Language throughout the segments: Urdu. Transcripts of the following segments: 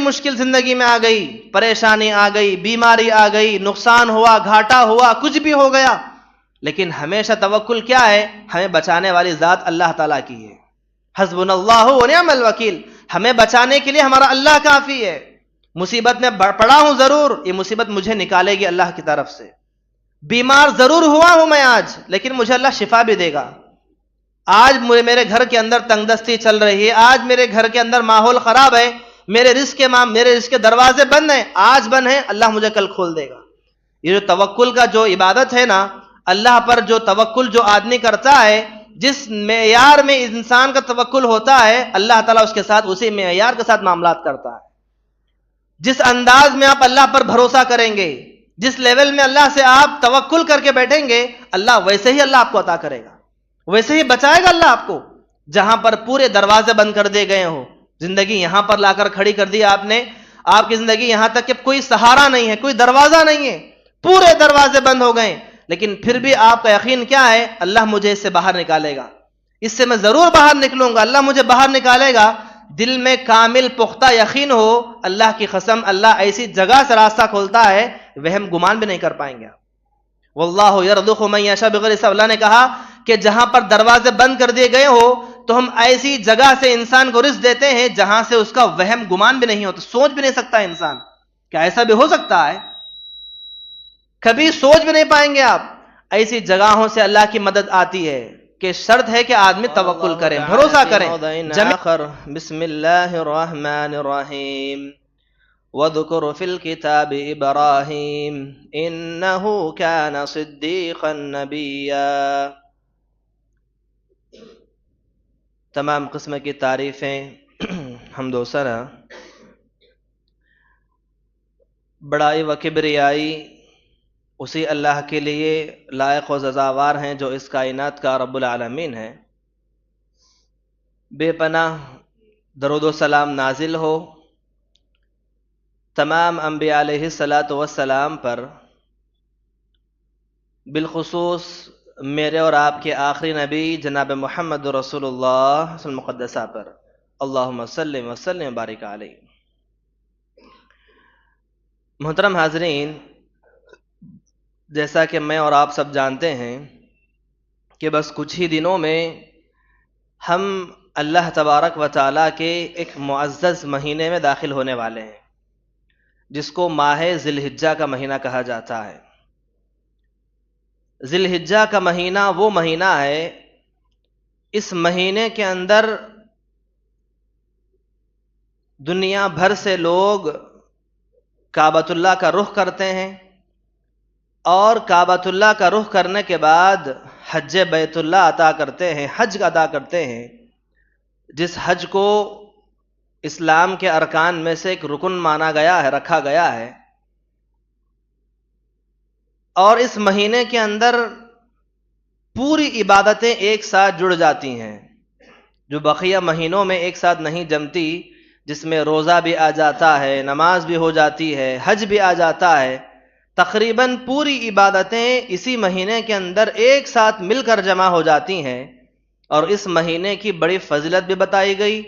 مشکل زندگی میں آ گئی، پریشانی آ گئی، بیماری آ گئی، نقصان ہوا، گھاٹا ہوا، کچھ بھی ہو گیا، لیکن ہمیشہ توکل کیا ہے؟ ہمیں بچانے والی ذات اللہ تعالیٰ کی ہے. حسبنا اللہ و نعم الوکیل. ہمیں بچانے کے لیے ہمارا اللہ کافی ہے. مصیبت میں پڑا ہوں ضرور، یہ مصیبت مجھے نکالے گی اللہ کی طرف سے. بیمار ضرور ہوا ہوں میں آج، لیکن مجھے اللہ شفا بھی دے گا. آج میرے گھر کے اندر تنگ دستی چل رہی ہے، آج میرے گھر کے اندر ماحول خراب ہے، میرے رزق کے دروازے بند ہیں، آج بند ہیں، اللہ مجھے کل کھول دے گا. یہ جو توکل کا جو عبادت ہے نا، اللہ پر جو توکل جو آدمی کرتا ہے، جس معیار میں انسان کا توکل ہوتا ہے، اللہ تعالیٰ اس کے ساتھ اسی معیار کے ساتھ معاملات کرتا ہے. جس انداز میں آپ اللہ پر بھروسہ کریں گے، جس لیول میں اللہ سے آپ توکل کر کے بیٹھیں گے، اللہ ویسے ہی اللہ آپ کو عطا کرے گا، ویسے ہی بچائے گا اللہ آپ کو. جہاں پر پورے دروازے بند کر دیے گئے ہو، زندگی یہاں پر لا کر کھڑی کر دی آپ نے، آپ کی زندگی یہاں تک کہ کوئی سہارا نہیں ہے، کوئی دروازہ نہیں ہے، پورے دروازے بند ہو گئے، لیکن پھر بھی آپ کا یقین کیا ہے؟ اللہ مجھے اس سے باہر نکالے گا، اس سے میں ضرور باہر نکلوں گا، اللہ مجھے باہر نکالے گا. دل میں کامل پختہ یقین ہو، اللہ کی قسم اللہ ایسی جگہ سے راستہ کھولتا ہے، وہم گمان بھی نہیں کر پائیں گے. واللہ یرزق من یشاء بغیر حساب. اللہ نے کہا کہ جہاں پر دروازے بند کر دیے گئے ہو تو ہم ایسی جگہ سے انسان کو رزق دیتے ہیں جہاں سے اس کا وہم گمان بھی نہیں ہوتا، سوچ بھی نہیں سکتا انسان کہ ایسا بھی ہو سکتا ہے، کبھی سوچ بھی نہیں پائیں گے آپ. ایسی جگہوں سے اللہ کی مدد آتی ہے کہ شرط ہے کہ آدمی توکل کرے، بھروسہ کرے. بسم اللہ الرحمن الرحیم. وَاذْكُرْ فِي الْكِتَابِ إِبْرَاهِيمَ إِنَّهُ كَانَ صِدِّيقًا نَبِيًّا. تمام قسم کی تعریفیں، حمد و ثنا، بڑائی و کبریائی اسی اللہ کے لیے لائق و سزاوار ہیں جو اس کائنات کا رب العالمین ہے. بے پناہ درود و سلام نازل ہو تمام انبیاء علیہ السلام پر، بالخصوص میرے اور آپ کے آخری نبی جناب محمد رسول اللہ صلی اللہ مقدسہ پر. اللہم صلی وسلم وبارک علیہ. محترم حاضرین، جیسا کہ میں اور آپ سب جانتے ہیں کہ بس کچھ ہی دنوں میں ہم اللہ تبارک و تعالیٰ کے ایک معزز مہینے میں داخل ہونے والے ہیں، جس کو ماہ ذی الحجہ کا مہینہ کہا جاتا ہے. ذی الحجہ کا مہینہ وہ مہینہ ہے، اس مہینے کے اندر دنیا بھر سے لوگ کعبۃ اللہ کا رخ کرتے ہیں، اور کعبۃ اللہ کا رخ کرنے کے بعد حج بیت اللہ عطا کرتے ہیں، حج ادا کرتے ہیں، جس حج کو اسلام کے ارکان میں سے ایک رکن مانا گیا ہے، رکھا گیا ہے. اور اس مہینے کے اندر پوری عبادتیں ایک ساتھ جڑ جاتی ہیں، جو بقیہ مہینوں میں ایک ساتھ نہیں جمتی، جس میں روزہ بھی آ جاتا ہے، نماز بھی ہو جاتی ہے، حج بھی آ جاتا ہے. تقریباً پوری عبادتیں اسی مہینے کے اندر ایک ساتھ مل کر جمع ہو جاتی ہیں. اور اس مہینے کی بڑی فضیلت بھی بتائی گئی،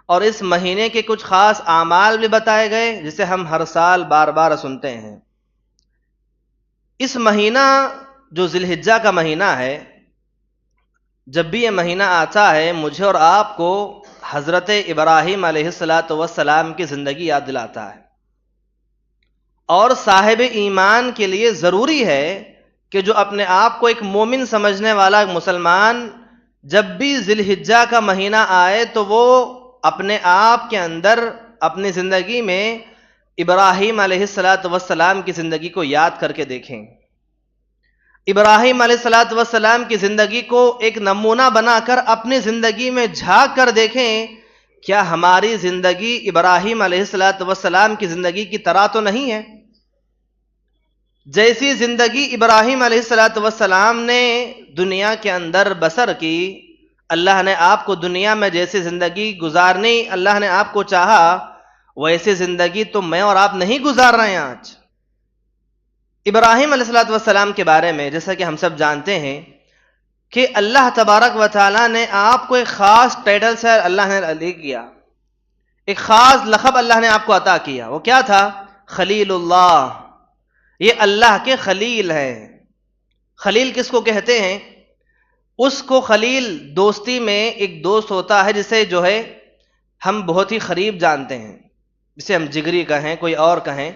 اور اس مہینے کے کچھ خاص اعمال بھی بتائے گئے، جسے ہم ہر سال بار بار سنتے ہیں. اس مہینہ جو ذی الحجہ کا مہینہ ہے، جب بھی یہ مہینہ آتا ہے، مجھے اور آپ کو حضرت ابراہیم علیہ السلام کی زندگی یاد دلاتا ہے. اور صاحب ایمان کے لیے ضروری ہے کہ جو اپنے آپ کو ایک مومن سمجھنے والا مسلمان، جب بھی ذی الحجہ کا مہینہ آئے تو وہ اپنے آپ کے اندر اپنی زندگی میں ابراہیم علیہ السلام کی زندگی کو یاد کر کے دیکھیں. ابراہیم علیہ السلام کی زندگی کو ایک نمونہ بنا کر اپنی زندگی میں جھانک کر دیکھیں، کیا ہماری زندگی ابراہیم علیہ السلام کی زندگی کی طرح تو نہیں ہے؟ جیسی زندگی ابراہیم علیہ السلام نے دنیا کے اندر بسر کی، اللہ نے آپ کو دنیا میں جیسی زندگی گزارنی اللہ نے آپ کو چاہا، ویسی زندگی تو میں اور آپ نہیں گزار رہے ہیں آج. ابراہیم علیہ السلام کے بارے میں جیسا کہ ہم سب جانتے ہیں کہ اللہ تبارک و تعالیٰ نے آپ کو ایک خاص ٹائٹل سے اللہ نے علی کیا، ایک خاص لقب اللہ نے آپ کو عطا کیا، وہ کیا تھا؟ خلیل اللہ، یہ اللہ کے خلیل ہے۔ خلیل کس کو کہتے ہیں؟ اس کو خلیل دوستی میں ایک دوست ہوتا ہے جسے جو ہے ہم بہت ہی قریب جانتے ہیں، جسے ہم جگری کہیں، کوئی اور کہیں،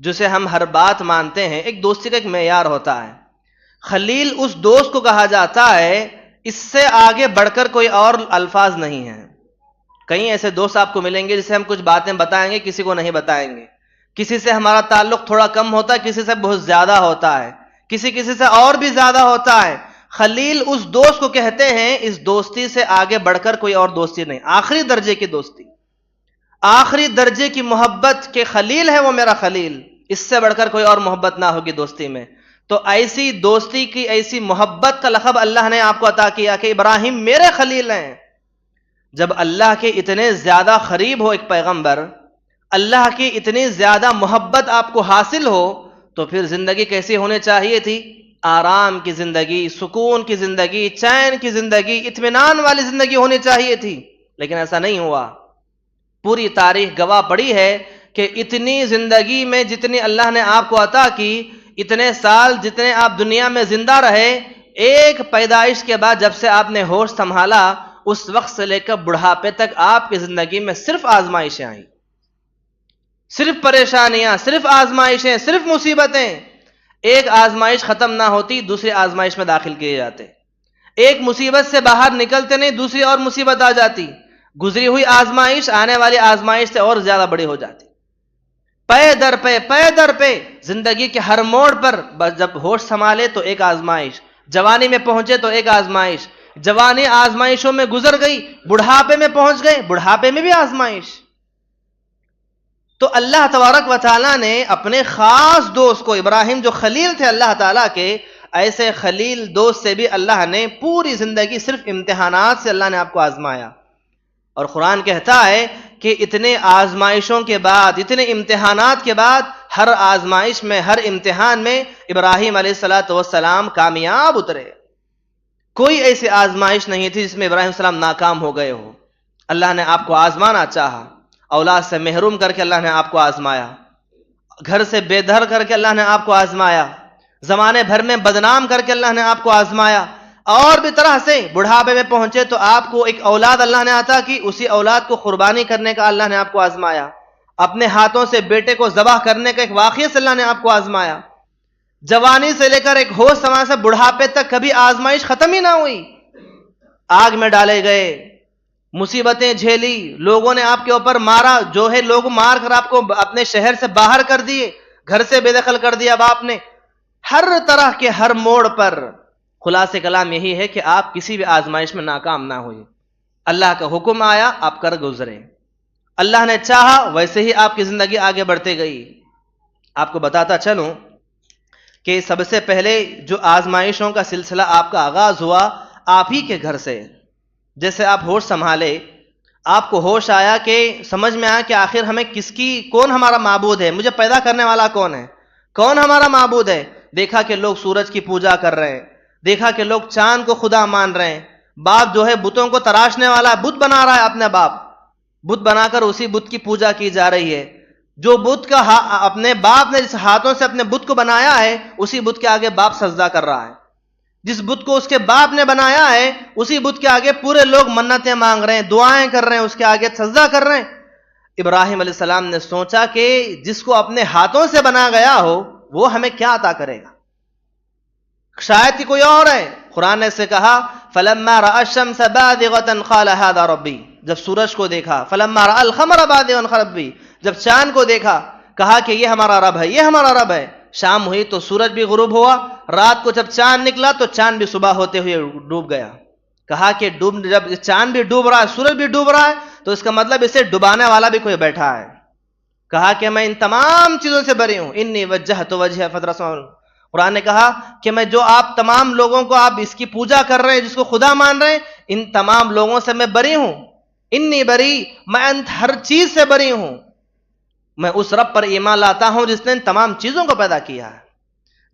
جسے ہم ہر بات مانتے ہیں۔ ایک دوستی کا ایک معیار ہوتا ہے۔ خلیل اس دوست کو کہا جاتا ہے، اس سے آگے بڑھ کر کوئی اور الفاظ نہیں ہیں۔ کئی ایسے دوست آپ کو ملیں گے جسے ہم کچھ باتیں بتائیں گے، کسی کو نہیں بتائیں گے۔ کسی سے ہمارا تعلق تھوڑا کم ہوتا ہے، کسی سے بہت زیادہ ہوتا ہے، کسی سے اور بھی زیادہ ہوتا ہے۔ خلیل اس دوست کو کہتے ہیں، اس دوستی سے آگے بڑھ کر کوئی اور دوستی نہیں، آخری درجے کی دوستی، آخری درجے کی محبت کے خلیل ہے وہ میرا خلیل، اس سے بڑھ کر کوئی اور محبت نہ ہوگی دوستی میں۔ تو ایسی دوستی کی، ایسی محبت کا لقب اللہ نے آپ کو عطا کیا کہ ابراہیم میرے خلیل ہیں۔ جب اللہ کے اتنے زیادہ قریب ہو ایک پیغمبر، اللہ کی اتنی زیادہ محبت آپ کو حاصل ہو، تو پھر زندگی کیسی ہونی چاہیے تھی؟ آرام کی زندگی، سکون کی زندگی، چین کی زندگی، اطمینان والی زندگی ہونی چاہیے تھی، لیکن ایسا نہیں ہوا۔ پوری تاریخ گواہ پڑی ہے کہ اتنی زندگی میں جتنی اللہ نے آپ کو عطا کی، اتنے سال جتنے آپ دنیا میں زندہ رہے، ایک پیدائش کے بعد جب سے آپ نے ہوش سنبھالا، اس وقت سے لے کر بڑھاپے تک آپ کی زندگی میں صرف آزمائشیں آئیں، صرف پریشانیاں، صرف آزمائشیں، صرف مصیبتیں۔ ایک آزمائش ختم نہ ہوتی، دوسری آزمائش میں داخل کیے جاتے۔ ایک مصیبت سے باہر نکلتے نہیں، دوسری اور مصیبت آ جاتی۔ گزری ہوئی آزمائش آنے والی آزمائش سے اور زیادہ بڑی ہو جاتی۔ پے در پہ زندگی کے ہر موڑ پر جب ہوش سنبھالے تو ایک آزمائش، جوانی میں پہنچے تو ایک آزمائش، جوانی آزمائشوں میں گزر گئی، بڑھاپے میں پہنچ گئے، بڑھاپے میں بھی آزمائش۔ تو اللہ تبارک و تعالیٰ نے اپنے خاص دوست کو، ابراہیم جو خلیل تھے اللہ تعالیٰ کے، ایسے خلیل دوست سے بھی اللہ نے پوری زندگی صرف امتحانات سے اللہ نے آپ کو آزمایا۔ اور قرآن کہتا ہے کہ اتنے آزمائشوں کے بعد، اتنے امتحانات کے بعد، ہر آزمائش میں، ہر امتحان میں ابراہیم علیہ السلام کامیاب اترے۔ کوئی ایسی آزمائش نہیں تھی جس میں ابراہیم علیہ السلام ناکام ہو گئے ہو۔ اللہ نے آپ کو آزمانا چاہا، اولاد سے محروم کر کے اللہ نے آپ کو آزمایا، گھر سے بے دھر کر کے اللہ نے آپ کو آزمایا، زمانے بھر میں بدنام کر کے اللہ نے آپ کو آزمایا، اور بھی طرح سے بڑھاپے میں پہنچے تو آپ کو ایک اولاد اللہ نے عطا کی، اسی اولاد کو قربانی کرنے کا اللہ نے آپ کو آزمایا، اپنے ہاتھوں سے بیٹے کو ذبح کرنے کا ایک واقعے سے اللہ نے آپ کو آزمایا۔ جوانی سے لے کر ایک ہوش سما سے بڑھاپے تک کبھی آزمائش ختم ہی نہ ہوئی۔ آگ میں ڈالے گئے، مصیبتیں جھیلی، لوگوں نے آپ کے اوپر مارا، جو ہے لوگ مار کر آپ کو اپنے شہر سے باہر کر دیے، گھر سے بے دخل کر دیا باپ نے۔ ہر طرح کے ہر موڑ پر خلاصہ کلام یہی ہے کہ آپ کسی بھی آزمائش میں ناکام نہ ہوئے۔ اللہ کا حکم آیا، آپ کر گزرے، اللہ نے چاہا ویسے ہی آپ کی زندگی آگے بڑھتے گئی۔ آپ کو بتاتا چلوں کہ سب سے پہلے جو آزمائشوں کا سلسلہ آپ کا آغاز ہوا آپ ہی کے گھر سے۔ جیسے آپ ہوش سنبھالے، آپ کو ہوش آیا کہ سمجھ میں آیا کہ آخر ہمیں کون ہمارا معبود ہے، مجھے پیدا کرنے والا کون ہے، کون ہمارا معبود ہے۔ دیکھا کہ لوگ سورج کی پوجا کر رہے ہیں، دیکھا کہ لوگ چاند کو خدا مان رہے ہیں، باپ جو ہے بتوں کو تراشنے والا بت بنا رہا ہے، اپنے باپ بت بنا کر اسی بت کی پوجا کی جا رہی ہے۔ جو بت کا اپنے باپ نے جس ہاتھوں سے اپنے بت کو بنایا ہے، اسی بت کے آگے باپ سجدہ کر رہا ہے۔ جس بت کو اس کے باپ نے بنایا ہے، اسی بت کے آگے پورے لوگ منتیں مانگ رہے ہیں، دعائیں کر رہے ہیں، اس کے آگے سجدہ کر رہے ہیں۔ ابراہیم علیہ السلام نے سوچا کہ جس کو اپنے ہاتھوں سے بنا گیا ہو وہ ہمیں کیا عطا کرے گا، شاید کہ کوئی اور ہے۔ قرآن نے سے کہا فَلَمَّا رَأَى الشَّمْسَ بَازِغَةً قَالَ هَذَا رَبِّي، جب سورج کو دیکھا، فَلَمَّا رَأَى الْقَمَرَ بَازِغًا قَالَ رَبِّي، جب چاند کو دیکھا کہا کہ یہ ہمارا رب ہے، یہ ہمارا رب ہے۔ شام ہوئی تو سورج بھی غروب ہوا، رات کو جب چاند نکلا تو چاند بھی صبح ہوتے ہوئے ڈوب گیا۔ کہا کہ جب چاند بھی ڈوب رہا ہے، سورج بھی ڈوب رہا ہے، تو اس کا مطلب اسے ڈبانے والا بھی کوئی بیٹھا ہے۔ کہا کہ میں ان تمام چیزوں سے بری ہوں، انی وجہت وجہ فطرۃ۔ قرآن نے کہا کہ میں جو آپ تمام لوگوں کو آپ اس کی پوجا کر رہے ہیں، جس کو خدا مان رہے ہیں، ان تمام لوگوں سے میں بری ہوں۔ انی بری، میں ہر چیز سے بری ہوں، میں اس رب پر ایمان لاتا ہوں جس نے ان تمام چیزوں کو پیدا کیا ہے۔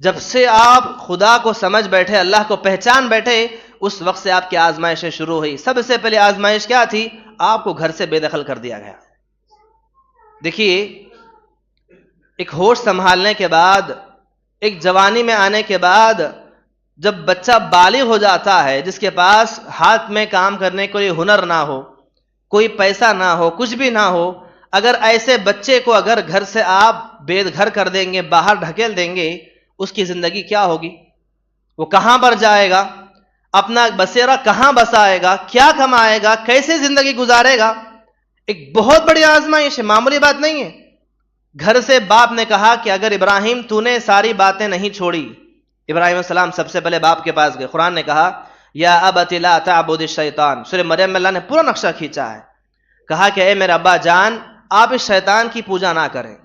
جب سے آپ خدا کو سمجھ بیٹھے، اللہ کو پہچان بیٹھے، اس وقت سے آپ کی آزمائشیں شروع ہوئی۔ سب سے پہلے آزمائش کیا تھی؟ آپ کو گھر سے بے دخل کر دیا گیا، دیکھیے، ایک ہوش سنبھالنے کے بعد، ایک جوانی میں آنے کے بعد، جب بچہ بالغ ہو جاتا ہے، جس کے پاس ہاتھ میں کام کرنے کو کوئی ہنر نہ ہو، کوئی پیسہ نہ ہو، کچھ بھی نہ ہو، اگر ایسے بچے کو اگر گھر سے آپ بے گھر کر دیں گے، باہر ڈھکیل دیں گے، اس کی زندگی کیا ہوگی؟ وہ کہاں پر جائے گا؟ اپنا بسیرا کہاں بسائے گا؟ کیا کمائے گا؟ کیسے زندگی گزارے گا؟ ایک بہت بڑی آزمائش ہے، معمولی بات نہیں ہے۔ گھر سے باپ نے کہا کہ اگر ابراہیم تو نے ساری باتیں نہیں چھوڑی، ابراہیم علیہ السلام سب سے پہلے باپ کے پاس گئے۔ قرآن نے کہا یا ابت لا تعبد الشیطان، سورہ مریم میں اللہ نے پورا نقشہ کھینچا ہے، کہا کہ اے میرے ابا جان، آپ اس شیطان کی پوجا نہ کریں،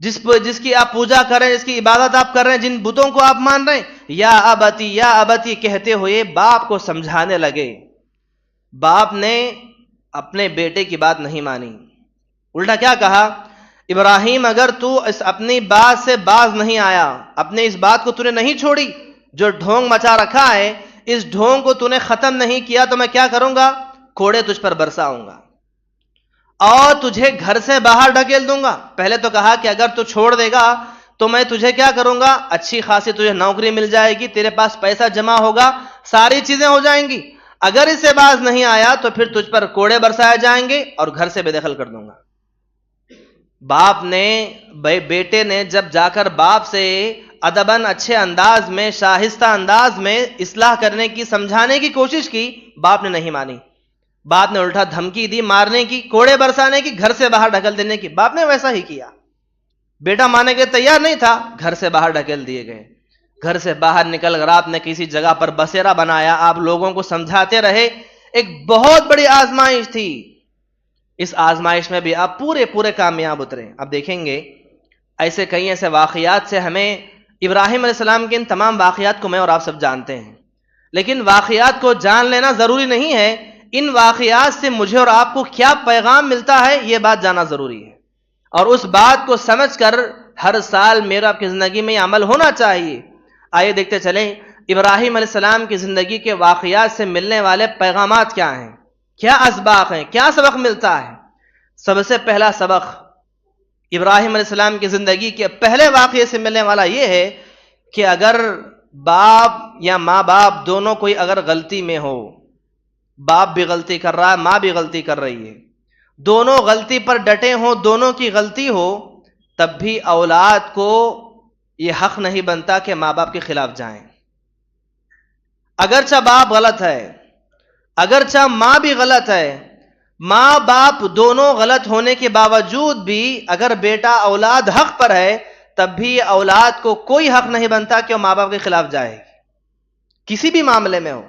جس کی آپ پوجا کریں، جس کی عبادت آپ کر رہے ہیں، جن بتوں کو آپ مان رہے ہیں، یا ابتی کہتے ہوئے باپ کو سمجھانے لگے۔ باپ نے اپنے بیٹے کی بات نہیں مانی، الٹا کیا کہا؟ ابراہیم اگر تو اس اپنی بات سے باز نہیں آیا، اپنے اس بات کو تو نے نہیں چھوڑی، جو ڈھونگ مچا رکھا ہے، اس ڈھونگ کو تو نے ختم نہیں کیا، تو میں کیا کروں گا؟ کوڑے تجھ پر برساؤں گا اور تجھے گھر سے باہر ڈھکیل دوں گا۔ پہلے تو کہا کہ اگر تو چھوڑ دے گا تو میں تجھے کیا کروں گا؟ اچھی خاصی تجھے نوکری مل جائے گی، تیرے پاس پیسہ جمع ہوگا، ساری چیزیں ہو جائیں گی۔ اگر اس سے باز نہیں آیا تو پھر تجھ پر کوڑے برسائے جائیں گے اور گھر سے بے دخل کر دوں گا۔ باپ نے، بیٹے نے جب جا کر باپ سے ادباً اچھے انداز میں، شائستہ انداز میں اصلاح کرنے کی، سمجھانے کی کوشش کی، باپ نے نہیں مانی۔ باپ نے الٹا دھمکی دی، مارنے کی، کوڑے برسانے کی، گھر سے باہر ڈھکیل دینے کی۔ باپ نے ویسا ہی کیا، بیٹا ماننے کے تیار نہیں تھا، گھر سے باہر ڈھکیل دیے گئے۔ گھر سے باہر نکل کر آپ نے کسی جگہ پر بسیرا بنایا، آپ لوگوں کو سمجھاتے رہے۔ ایک بہت بڑی آزمائش تھی، اس آزمائش میں بھی آپ پورے کامیاب اترے۔ اب دیکھیں گے ایسے کئی ایسے واقعات سے ہمیں، ابراہیم علیہ السلام کے ان تمام واقعات کو میں اور آپ سب جانتے ہیں، لیکن واقعات کو جان لینا ضروری نہیں ہے، ان واقعات سے مجھے اور آپ کو کیا پیغام ملتا ہے یہ بات جاننا ضروری ہے، اور اس بات کو سمجھ کر ہر سال میرا آپ کی زندگی میں یہ عمل ہونا چاہیے۔ آئیے دیکھتے چلیں ابراہیم علیہ السلام کی زندگی کے واقعات سے ملنے والے پیغامات کیا ہیں، کیا اسباق ہیں، کیا سبق ملتا ہے۔ سب سے پہلا سبق ابراہیم علیہ السلام کی زندگی کے پہلے واقعے سے ملنے والا یہ ہے کہ اگر باپ یا ماں باپ دونوں کوئی اگر غلطی میں ہو، باپ بھی غلطی کر رہا ہے، ماں بھی غلطی کر رہی ہے، دونوں غلطی پر ڈٹے ہوں، دونوں کی غلطی ہو، تب بھی اولاد کو یہ حق نہیں بنتا کہ ماں باپ کے خلاف جائیں۔ اگرچہ باپ غلط ہے، اگرچہ ماں بھی غلط ہے، ماں باپ دونوں غلط ہونے کے باوجود بھی اگر بیٹا اولاد حق پر ہے، تب بھی اولاد کو کوئی حق نہیں بنتا کہ وہ ماں باپ کے خلاف جائے، کسی بھی معاملے میں ہو،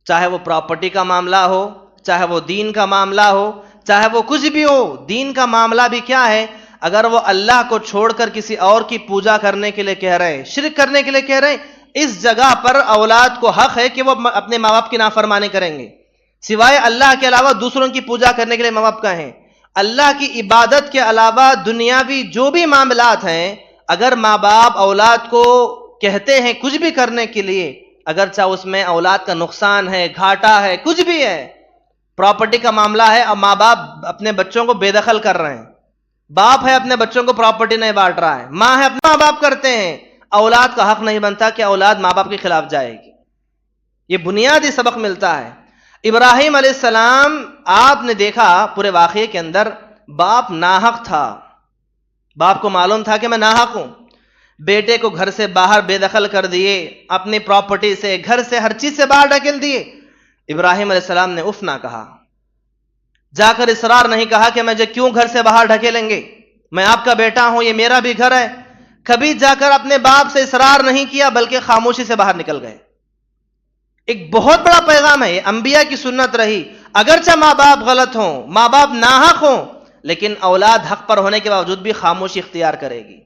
چاہے وہ پراپرٹی کا معاملہ ہو، چاہے وہ دین کا معاملہ ہو، چاہے وہ کچھ بھی ہو۔ دین کا معاملہ بھی کیا ہے؟ اگر وہ اللہ کو چھوڑ کر کسی اور کی پوجا کرنے کے لیے کہہ رہے ہیں، شرک کرنے کے لیے کہہ رہے ہیں، اس جگہ پر اولاد کو حق ہے کہ وہ اپنے ماں باپ کی نافرمانی کریں گے، سوائے اللہ کے علاوہ دوسروں کی پوجا کرنے کے لیے ماں باپ کہیں۔ اللہ کی عبادت کے علاوہ دنیاوی جو بھی معاملات ہیں، اگر ماں باپ اولاد کو کہتے ہیں کچھ بھی کرنے کے لیے، اگرچہ اس میں اولاد کا نقصان ہے، گھاٹا ہے، کچھ بھی ہے، پراپرٹی کا معاملہ ہے اور ماں باپ اپنے بچوں کو بے دخل کر رہے ہیں، باپ ہے اپنے بچوں کو پراپرٹی نہیں بانٹ رہا ہے، ماں ہے اپنا ماں باپ کرتے ہیں، اولاد کا حق نہیں بنتا کہ اولاد ماں باپ کے خلاف جائے گی۔ یہ بنیادی سبق ملتا ہے۔ ابراہیم علیہ السلام، آپ نے دیکھا پورے واقعے کے اندر باپ ناحق تھا، باپ کو معلوم تھا کہ میں ناحق ہوں، بیٹے کو گھر سے باہر بے دخل کر دیے، اپنی پراپرٹی سے، گھر سے، ہر چیز سے باہر ڈھکیل دیے۔ ابراہیم علیہ السلام نے اف نہ کہا، جا کر اصرار نہیں کہا کہ مجھے کیوں گھر سے باہر ڈھکیلیں گے، میں آپ کا بیٹا ہوں، یہ میرا بھی گھر ہے، کبھی جا کر اپنے باپ سے اصرار نہیں کیا، بلکہ خاموشی سے باہر نکل گئے۔ ایک بہت بڑا پیغام ہے، یہ انبیاء کی سنت رہی، اگرچہ ماں باپ غلط ہوں، ماں باپ ناحق ہوں، لیکن اولاد حق پر ہونے کے باوجود بھی خاموشی اختیار کرے گی۔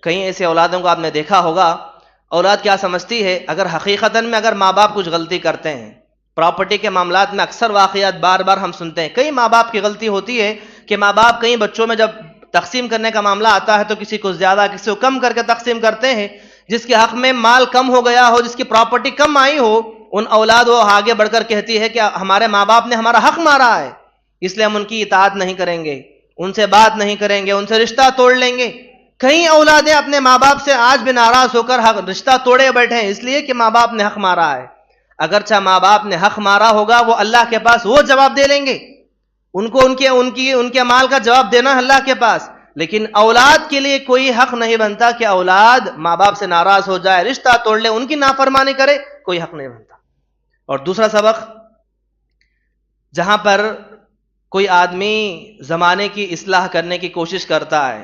کئی ایسے اولادوں کو آپ نے دیکھا ہوگا، اولاد کیا سمجھتی ہے، اگر حقیقتاً میں اگر ماں باپ کچھ غلطی کرتے ہیں، پراپرٹی کے معاملات میں اکثر واقعات بار بار ہم سنتے ہیں، کئی ماں باپ کی غلطی ہوتی ہے کہ ماں باپ کئی بچوں میں جب تقسیم کرنے کا معاملہ آتا ہے تو کسی کو زیادہ، کسی کو کم کر کے تقسیم کرتے ہیں، جس کے حق میں مال کم ہو گیا ہو، جس کی پراپرٹی کم آئی ہو، ان اولاد وہ آگے بڑھ کر کہتی ہے کہ ہمارے ماں باپ نے ہمارا حق مارا ہے، اس لیے ہم ان کی اطاعت نہیں کریں گے، ان سے بات نہیں کریں گے، ان سے رشتہ توڑ لیں گے. کئی اولادیں اپنے ماں باپ سے آج بھی ناراض ہو کر رشتہ توڑے بیٹھے ہیں، اس لیے کہ ماں باپ نے حق مارا ہے. اگرچہ ماں باپ نے حق مارا ہوگا، وہ اللہ کے پاس وہ جواب دے لیں گے، ان کو ان کے مال کا جواب دینا ہے اللہ کے پاس. لیکن اولاد کے لیے کوئی حق نہیں بنتا کہ اولاد ماں باپ سے ناراض ہو جائے، رشتہ توڑ لے، ان کی نافرمانی کرے، کوئی حق نہیں بنتا. اور دوسرا سبق، جہاں پر کوئی آدمی زمانے کی اصلاح کرنے کی کوشش کرتا ہے،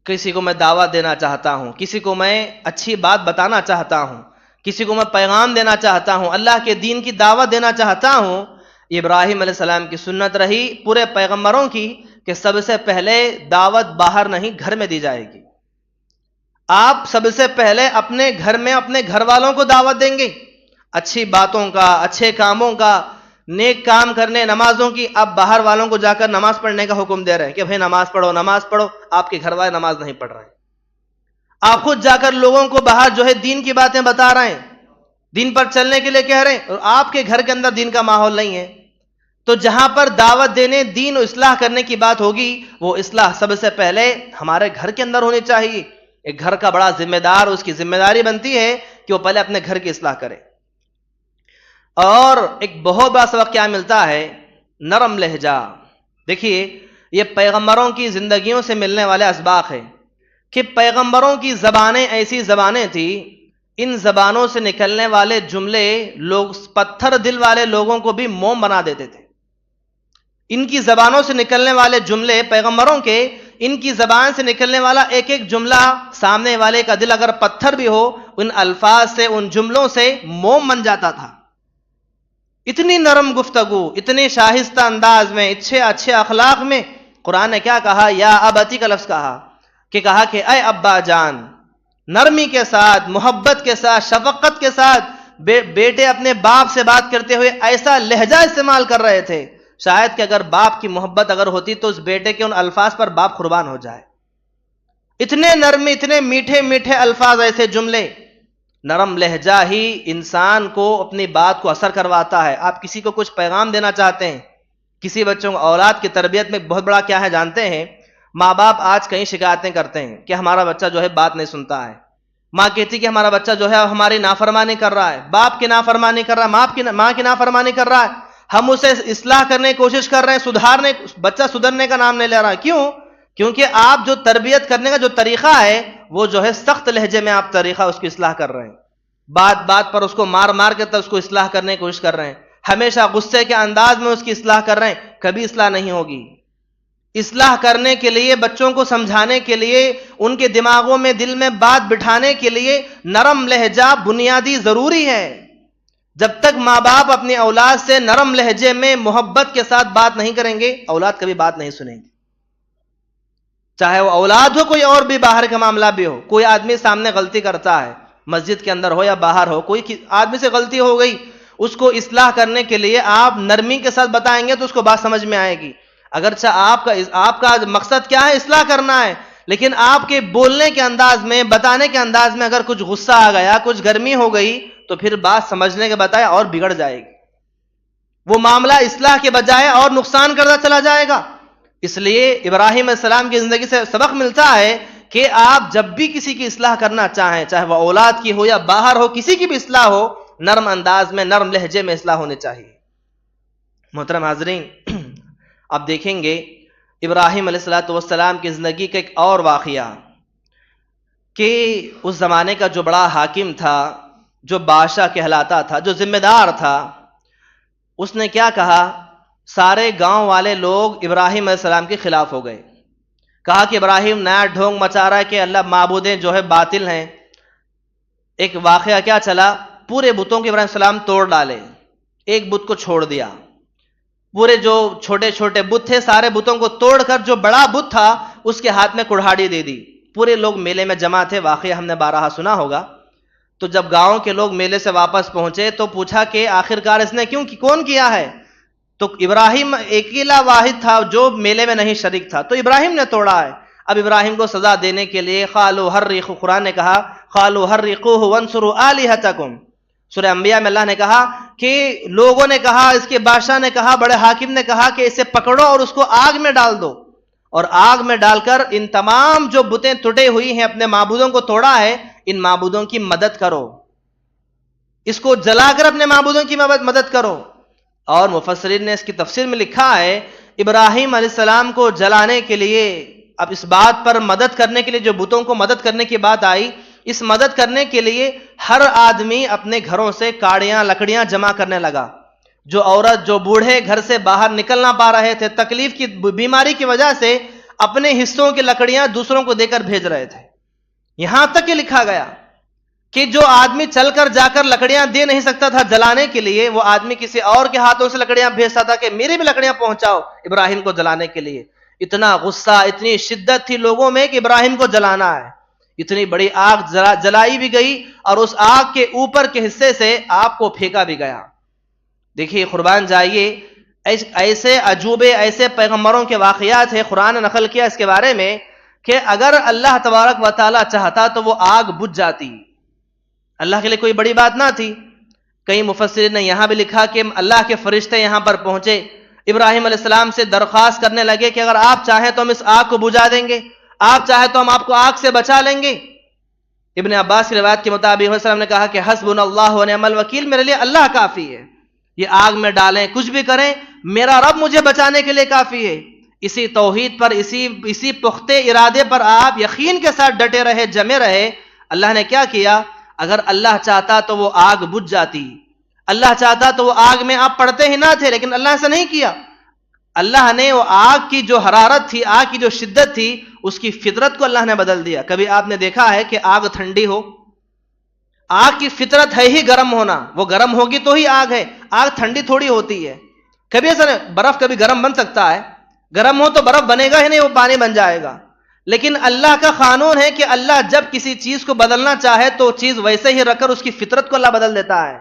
کسی کو میں دعوت دینا چاہتا ہوں، کسی کو میں اچھی بات بتانا چاہتا ہوں، کسی کو میں پیغام دینا چاہتا ہوں، اللہ کے دین کی دعوت دینا چاہتا ہوں. ابراہیم علیہ السلام کی سنت رہی پورے پیغمبروں کی کہ سب سے پہلے دعوت باہر نہیں، گھر میں دی جائے گی. آپ سب سے پہلے اپنے گھر میں اپنے گھر والوں کو دعوت دیں گے، اچھی باتوں کا، اچھے کاموں کا، نیک کام کرنے، نمازوں کی. آپ باہر والوں کو جا کر نماز پڑھنے کا حکم دے رہے ہیں کہ بھائی نماز پڑھو نماز پڑھو، آپ کے گھر والے نماز نہیں پڑھ رہے ہیں. آپ خود جا کر لوگوں کو باہر جو ہے دین کی باتیں بتا رہے ہیں، دین پر چلنے کے لیے کہہ رہے ہیں، اور آپ کے گھر کے اندر دین کا ماحول نہیں ہے. تو جہاں پر دعوت دینے، دین و اصلاح کرنے کی بات ہوگی، وہ اصلاح سب سے پہلے ہمارے گھر کے اندر ہونی چاہیے. ایک گھر کا بڑا ذمہ دار، اس کی ذمہ داری بنتی ہے کہ وہ پہلے اپنے گھر کی اصلاح کرے. اور ایک بہت بڑا سبق کیا ملتا ہے؟ نرم لہجہ. دیکھیے، یہ پیغمبروں کی زندگیوں سے ملنے والے اسباق ہیں کہ پیغمبروں کی زبانیں ایسی زبانیں تھیں، ان زبانوں سے نکلنے والے جملے لوگ پتھر دل والے لوگوں کو بھی موم بنا دیتے تھے. ان کی زبانوں سے نکلنے والے جملے پیغمبروں کے، ان کی زبان سے نکلنے والا ایک ایک جملہ سامنے والے کا دل اگر پتھر بھی ہو، ان الفاظ سے، ان جملوں سے موم بن جاتا تھا. اتنی نرم گفتگو، اتنی شائستہ انداز میں، اچھے اخلاق میں. قرآن نے کیا کہا؟ یا ابتی کا لفظ کہا کہ اے ابا جان. نرمی کے ساتھ، محبت کے ساتھ، شفقت کے ساتھ بیٹے اپنے باپ سے بات کرتے ہوئے ایسا لہجہ استعمال کر رہے تھے، شاید کہ اگر باپ کی محبت اگر ہوتی تو اس بیٹے کے ان الفاظ پر باپ قربان ہو جائے. اتنے نرمی، اتنے میٹھے میٹھے الفاظ، ایسے جملے. نرم لہجہ ہی انسان کو اپنی بات کو اثر کرواتا ہے. آپ کسی کو کچھ پیغام دینا چاہتے ہیں، کسی بچوں کو، اولاد کی تربیت میں بہت بڑا کیا ہے جانتے ہیں؟ ماں باپ آج کئی شکایتیں کرتے ہیں کہ ہمارا بچہ جو ہے بات نہیں سنتا ہے. ماں کہتی کہ ہمارا بچہ جو ہے ہماری نافرمانی کر رہا ہے، باپ کی نافرمانی کر رہا ہے، ماں کی نافرمانی کر رہا ہے. ہم اسے اصلاح کرنے کی کوشش کر رہے ہیں، سدھارنے، بچہ سدھرنے کا نام نہیں لے رہا ہے. کیوں؟ کیونکہ آپ جو تربیت کرنے کا جو طریقہ ہے، وہ جو ہے سخت لہجے میں آپ طریقہ اس کی اصلاح کر رہے ہیں. بات بات پر اس کو مار کے اس کو اصلاح کرنے کی کوشش کر رہے ہیں. ہمیشہ غصے کے انداز میں اس کی اصلاح کر رہے ہیں، کبھی اصلاح نہیں ہوگی. اصلاح کرنے کے لیے، بچوں کو سمجھانے کے لیے، ان کے دماغوں میں، دل میں بات بٹھانے کے لیے نرم لہجہ بنیادی ضروری ہے. جب تک ماں باپ اپنی اولاد سے نرم لہجے میں محبت کے ساتھ بات نہیں کریں گے، اولاد کبھی بات نہیں سنیں گے. چاہے وہ اولاد ہو، کوئی اور بھی باہر کا معاملہ بھی ہو. کوئی آدمی سامنے غلطی کرتا ہے، مسجد کے اندر ہو یا باہر ہو، کوئی آدمی سے غلطی ہو گئی، اس کو اصلاح کرنے کے لیے آپ نرمی کے ساتھ بتائیں گے تو اس کو بات سمجھ میں آئے گی. اگرچہ آپ کا مقصد کیا ہے؟ اصلاح کرنا ہے، لیکن آپ کے بولنے کے انداز میں، بتانے کے انداز میں اگر کچھ غصہ آ گیا، کچھ گرمی ہو گئی، تو پھر بات سمجھنے کے بجائے اور بگڑ جائے گی. وہ معاملہ اصلاح کے بجائے اور نقصان کرتا چلا جائے گا. اس لیے ابراہیم علیہ السلام کی زندگی سے سبق ملتا ہے کہ آپ جب بھی کسی کی اصلاح کرنا چاہیں، چاہے وہ اولاد کی ہو یا باہر ہو، کسی کی بھی اصلاح ہو، نرم انداز میں، نرم لہجے میں اصلاح ہونے چاہیے. محترم حاضرین، اب دیکھیں گے ابراہیم علیہ السلام کی زندگی کا ایک اور واقعہ کہ اس زمانے کا جو بڑا حاکم تھا، جو بادشاہ کہلاتا تھا، جو ذمہ دار تھا، اس نے کیا کہا؟ سارے گاؤں والے لوگ ابراہیم علیہ السلام کے خلاف ہو گئے. کہا کہ ابراہیم نیا ڈھونگ مچا رہا ہے کہ اللہ معبودیں جو ہے باطل ہیں. ایک واقعہ کیا چلا؟ پورے بتوں کے ابراہیم علیہ السلام توڑ ڈالے، ایک بت کو چھوڑ دیا. پورے جو چھوٹے چھوٹے بت تھے، سارے بتوں کو توڑ کر جو بڑا بت تھا اس کے ہاتھ میں کڑھاڑی دے دی. پورے لوگ میلے میں جمع تھے، واقعہ ہم نے بارہا سنا ہوگا. تو جب گاؤں کے لوگ میلے سے واپس پہنچے تو پوچھا کہ آخرکار اس نے کون کیا ہے؟ تو ابراہیم اکیلا واحد تھا جو میلے میں نہیں شریک تھا، تو ابراہیم نے توڑا ہے. اب ابراہیم کو سزا دینے کے لیے قالوا حرقوا، قرآن نے کہا قالوا حرقوه وانصروا آلهتکم، سورہ انبیاء میں اللہ نے کہا کہ لوگوں نے کہا، اس کے بادشاہ نے کہا، بڑے حاکم نے کہا کہ اسے پکڑو اور اس کو آگ میں ڈال دو، اور آگ میں ڈال کر ان تمام جو بتیں ٹوٹے ہوئی ہیں اپنے معبودوں کو توڑا ہے، ان معبودوں کی مدد کرو، اس کو جلا کر اپنے معبودوں کی مدد کرو۔ اور مفسرین نے اس کی تفسیر میں لکھا ہے ابراہیم علیہ السلام کو جلانے کے لیے، اب اس بات پر مدد کرنے کے لیے جو بتوں کو مدد کرنے کی بات آئی، اس مدد کرنے کے لیے ہر آدمی اپنے گھروں سے کاڑیاں لکڑیاں جمع کرنے لگا۔ جو عورت جو بوڑھے گھر سے باہر نکل نہ پا رہے تھے، تکلیف کی بیماری کی وجہ سے اپنے حصوں کی لکڑیاں دوسروں کو دے کر بھیج رہے تھے۔ یہاں تک یہ لکھا گیا کہ جو آدمی چل کر جا کر لکڑیاں دے نہیں سکتا تھا جلانے کے لیے، وہ آدمی کسی اور کے ہاتھوں سے لکڑیاں بھیجتا تھا کہ میری بھی لکڑیاں پہنچاؤ ابراہیم کو جلانے کے لیے۔ اتنا غصہ، اتنی شدت تھی لوگوں میں کہ ابراہیم کو جلانا ہے۔ اتنی بڑی آگ جلائی بھی گئی اور اس آگ کے اوپر کے حصے سے آپ کو پھینکا بھی گیا۔ دیکھیے قربان جائیے، ایسے عجوبے، ایسے پیغمبروں کے واقعات ہیں، قرآن نے نقل کیا اس کے بارے میں کہ اگر اللہ تبارک و تعالیٰ چاہتا تو وہ آگ بجھ جاتی، اللہ کے لیے کوئی بڑی بات نہ تھی۔ کئی مفسرین نے یہاں بھی لکھا کہ اللہ کے فرشتے یہاں پر پہنچے، ابراہیم علیہ السلام سے درخواست کرنے لگے کہ اگر آپ چاہیں تو ہم اس آگ کو بجھا دیں گے، آپ چاہیں تو ہم آپ کو آگ سے بچا لیں گے۔ ابن عباس کی روایت کے مطابق علیہ السلام نے کہا کہ حسبنا اللہ و نعم الوکیل، میرے لیے اللہ کافی ہے، یہ آگ میں ڈالیں کچھ بھی کریں، میرا رب مجھے بچانے کے لیے کافی ہے۔ اسی توحید پر، اسی پختے ارادے پر آپ یقین کے ساتھ ڈٹے رہے، جمے رہے۔ اللہ نے کیا کیا؟ اگر اللہ چاہتا تو وہ آگ بجھ جاتی، اللہ چاہتا تو وہ آگ میں آپ پڑتے ہی نہ تھے، لیکن اللہ ایسا نہیں کیا۔ اللہ نے وہ آگ کی جو حرارت تھی، آگ کی جو شدت تھی، اس کی فطرت کو اللہ نے بدل دیا۔ کبھی آپ نے دیکھا ہے کہ آگ ٹھنڈی ہو؟ آگ کی فطرت ہے ہی گرم ہونا، وہ گرم ہوگی تو ہی آگ ہے، آگ ٹھنڈی تھوڑی ہوتی ہے۔ کبھی ایسا نہیں، برف کبھی گرم بن سکتا ہے؟ گرم ہو تو برف بنے گا ہی نہیں، وہ پانی بن جائے گا۔ لیکن اللہ کا قانون ہے کہ اللہ جب کسی چیز کو بدلنا چاہے تو چیز ویسے ہی رکھ کر اس کی فطرت کو اللہ بدل دیتا ہے۔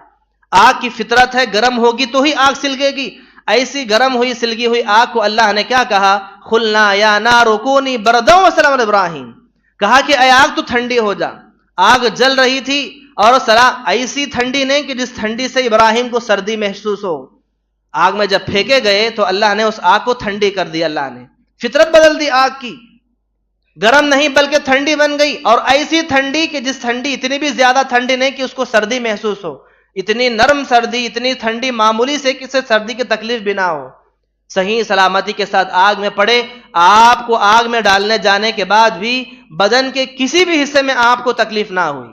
آگ کی فطرت ہے گرم ہوگی تو ہی آگ سلگے گی، ایسی گرم ہوئی سلگی ہوئی آگ کو اللہ نے کیا کہا؟ قلنا یا نار کونی بردا وسلاما علی ابراہیم، کہا کہ اے آگ تو ٹھنڈی ہو جا۔ آگ جل رہی تھی اور ایسی ٹھنڈی نہیں کہ جس ٹھنڈی سے ابراہیم کو سردی محسوس ہو۔ آگ میں جب پھینکے گئے تو اللہ نے اس آگ کو ٹھنڈی کر دی، اللہ نے فطرت بدل دی آگ کی، گرم نہیں بلکہ ٹھنڈی بن گئی۔ اور ایسی ٹھنڈی کہ جس ٹھنڈی اتنی بھی زیادہ ٹھنڈی نہیں کہ اس کو سردی محسوس ہو، اتنی نرم سردی، اتنی ٹھنڈی معمولی سے کسی سردی کی تکلیف بھی نہ ہو، صحیح سلامتی کے ساتھ آگ میں پڑے۔ آپ کو آگ میں ڈالنے جانے کے بعد بھی بدن کے کسی بھی حصے میں آپ کو تکلیف نہ ہوئی،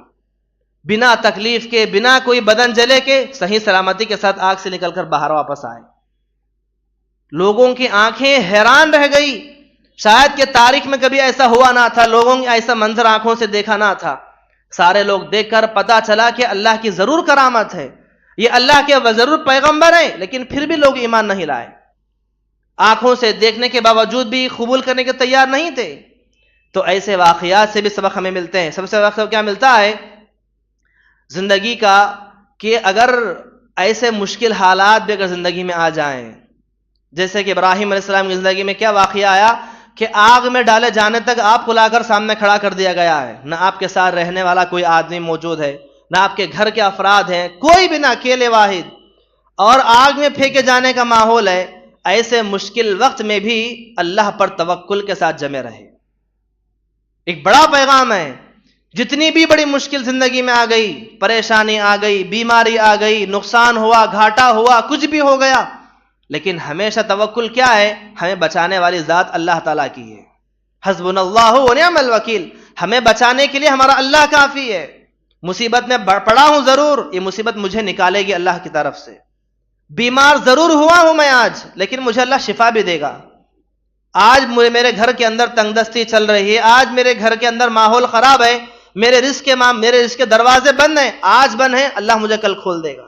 بنا تکلیف کے، بنا کوئی بدن جلے کے، صحیح سلامتی کے ساتھ آگ سے نکل کر باہر واپس آئے۔ لوگوں کی آنکھیں حیران رہ گئی، شاید کہ تاریخ میں کبھی ایسا ہوا نہ تھا، لوگوں نے ایسا منظر آنکھوں سے دیکھا نہ تھا۔ سارے لوگ دیکھ کر پتا چلا کہ اللہ کی ضرور کرامت ہے، یہ اللہ کے ضرور پیغمبر ہیں، لیکن پھر بھی لوگ ایمان نہیں لائے، آنکھوں سے دیکھنے کے باوجود بھی قبول کرنے کے تیار نہیں تھے۔ تو ایسے واقعات سے بھی سبق ہمیں ملتے ہیں۔ سب سے بڑا سبق کیا ملتا ہے زندگی کا؟ کہ اگر ایسے مشکل حالات بھی اگر زندگی میں آ جائیں، جیسے کہ ابراہیم علیہ السلام کی زندگی میں کیا واقعہ آیا کہ آگ میں ڈالے جانے تک آپ کو لا کر سامنے کھڑا کر دیا گیا ہے، نہ آپ کے ساتھ رہنے والا کوئی آدمی موجود ہے، نہ آپ کے گھر کے افراد ہیں، کوئی بھی نہ، اکیلے واحد، اور آگ میں پھینکے جانے کا ماحول ہے۔ ایسے مشکل وقت میں بھی اللہ پر توکل کے ساتھ جمے رہے۔ ایک بڑا پیغام ہے، جتنی بھی بڑی مشکل زندگی میں آ گئی، پریشانی آ گئی، بیماری آ گئی، نقصان ہوا، گھاٹا ہوا، کچھ بھی ہو گیا، لیکن ہمیشہ توکل کیا ہے؟ ہمیں بچانے والی ذات اللہ تعالیٰ کی ہے۔ حسبنا اللہ و نعم الوکیل، ہمیں بچانے کے لیے ہمارا اللہ کافی ہے۔ مصیبت میں پڑا ہوں ضرور، یہ مصیبت مجھے نکالے گی اللہ کی طرف سے۔ بیمار ضرور ہوا ہوں میں آج، لیکن مجھے اللہ شفا بھی دے گا۔ آج میرے گھر کے اندر تنگ دستی چل رہی ہے، آج میرے گھر کے اندر ماحول خراب ہے، میرے رزق کے دروازے بند ہیں، آج بند ہیں، اللہ مجھے کل کھول دے گا۔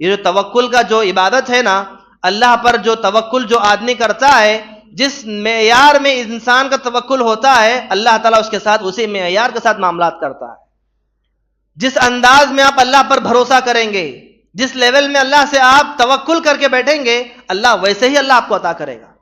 یہ جو توکل کا جو عبادت ہے نا، اللہ پر جو توکل جو آدمی کرتا ہے، جس معیار میں انسان کا توکل ہوتا ہے، اللہ تعالیٰ اس کے ساتھ اسی معیار کے ساتھ معاملات کرتا ہے۔ جس انداز میں آپ اللہ پر بھروسہ کریں گے، جس لیول میں اللہ سے آپ توکل کر کے بیٹھیں گے، اللہ ویسے ہی اللہ آپ کو عطا کرے گا،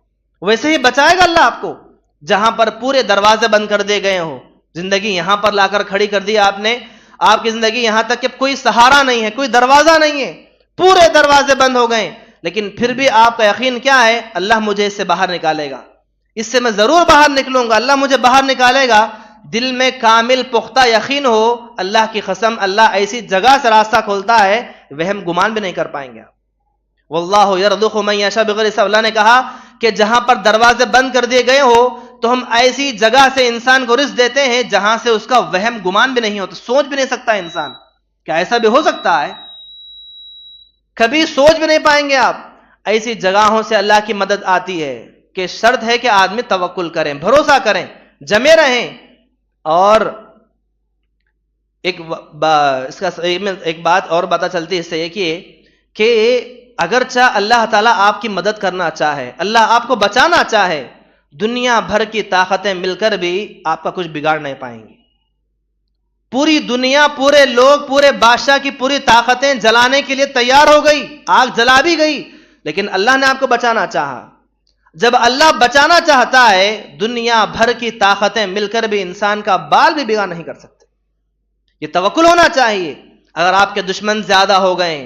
ویسے ہی بچائے گا اللہ آپ کو۔ جہاں پر پورے دروازے بند کر دیے گئے ہوں، زندگی یہاں پر لا کر کھڑی کر دی آپ نے، آپ کی زندگی یہاں تک کہ کوئی سہارا نہیں ہے، کوئی دروازہ نہیں ہے، پورے دروازے بند ہو گئے، لیکن پھر بھی آپ کا یقین کیا ہے؟ اللہ مجھے اس سے باہر نکالے گا، اس سے میں ضرور باہر نکلوں گا، اللہ مجھے باہر نکالے گا. دل میں کامل پختہ یقین ہو، اللہ کی قسم اللہ ایسی جگہ سے راستہ کھولتا ہے وہم گمان بھی نہیں کر پائیں گے آپ. واللہ یرزق من یشاء بغیر حساب. اللہ نے کہا کہ جہاں پر دروازے بند کر دیے گئے ہو تو ہم ایسی جگہ سے انسان کو رزق دیتے ہیں جہاں سے اس کا وہم گمان بھی نہیں ہوتا، سوچ بھی نہیں سکتا انسان. کیا ایسا بھی ہو سکتا ہے؟ کبھی سوچ بھی نہیں پائیں گے آپ. ایسی جگہوں سے اللہ کی مدد آتی ہے کہ شرط ہے کہ آدمی توکل کریں، بھروسہ کریں، جمے رہیں. اور ایک بات اور پتہ چلتی ہے اس سے یہ کہ اگرچہ اللہ تعالیٰ آپ کی مدد کرنا چاہے، اللہ آپ کو بچانا چاہے، دنیا بھر کی طاقتیں مل کر بھی آپ کا کچھ بگاڑ نہیں پائیں گی. پوری دنیا، پورے لوگ، پورے بادشاہ کی پوری طاقتیں جلانے کے لیے تیار ہو گئی، آگ جلا بھی گئی، لیکن اللہ نے آپ کو بچانا چاہا. جب اللہ بچانا چاہتا ہے دنیا بھر کی طاقتیں مل کر بھی انسان کا بال بھی بگاڑ نہیں کر سکتے. یہ توکل ہونا چاہیے. اگر آپ کے دشمن زیادہ ہو گئے،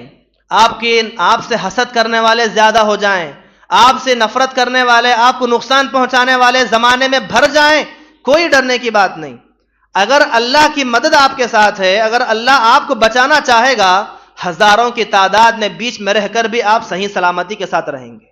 آپ سے حسد کرنے والے زیادہ ہو جائیں، آپ سے نفرت کرنے والے، آپ کو نقصان پہنچانے والے زمانے میں بھر جائیں، کوئی ڈرنے کی بات نہیں. اگر اللہ کی مدد آپ کے ساتھ ہے، اگر اللہ آپ کو بچانا چاہے گا، ہزاروں کی تعداد میں بیچ میں رہ کر بھی آپ صحیح سلامتی کے ساتھ رہیں گے.